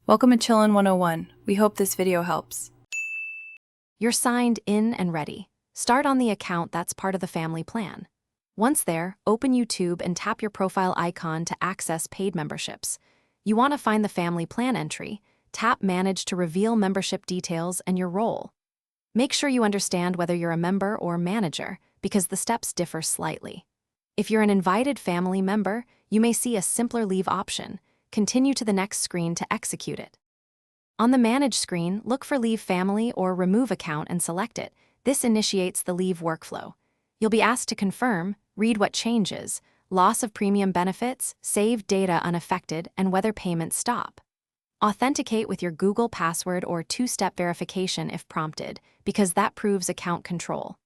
Welcome to Chillin' 101. We hope this video helps. You're signed in and ready. Start on the account that's part of the family plan. Once there, open YouTube and tap your profile icon to access paid memberships. You want to find the family plan entry, tap Manage to reveal membership details and your role. Make sure you understand whether you're a member or manager, because the steps differ slightly. If you're an invited family member, you may see a simpler leave option. Continue to the next screen to execute it. On the Manage screen, look for Leave Family or Remove Account and select it. This initiates the leave workflow. You'll be asked to confirm, read what changes, loss of premium benefits, saved data unaffected, and whether payments stop. Authenticate with your Google password or two-step verification if prompted, because that proves account control.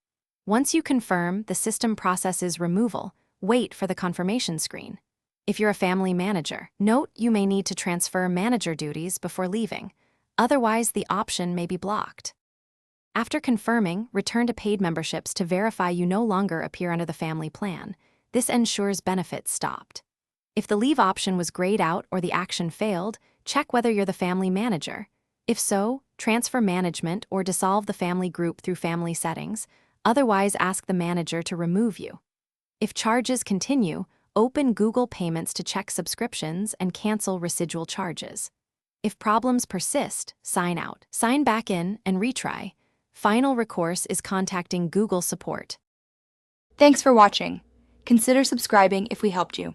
Once you confirm, the system processes removal. Wait for the confirmation screen. If you're a family manager, note you may need to transfer manager duties before leaving. Otherwise, the option may be blocked. After confirming, return to paid memberships to verify you no longer appear under the family plan. This ensures benefits stopped. If the leave option was grayed out or the action failed, check whether you're the family manager. If so, transfer management or dissolve the family group through family settings. Otherwise, ask the manager to remove you. If charges continue, open Google Payments to check subscriptions and cancel residual charges. If problems persist, sign out. Sign back in and retry. Final recourse is contacting Google support. Thanks for watching. Consider subscribing if we helped you.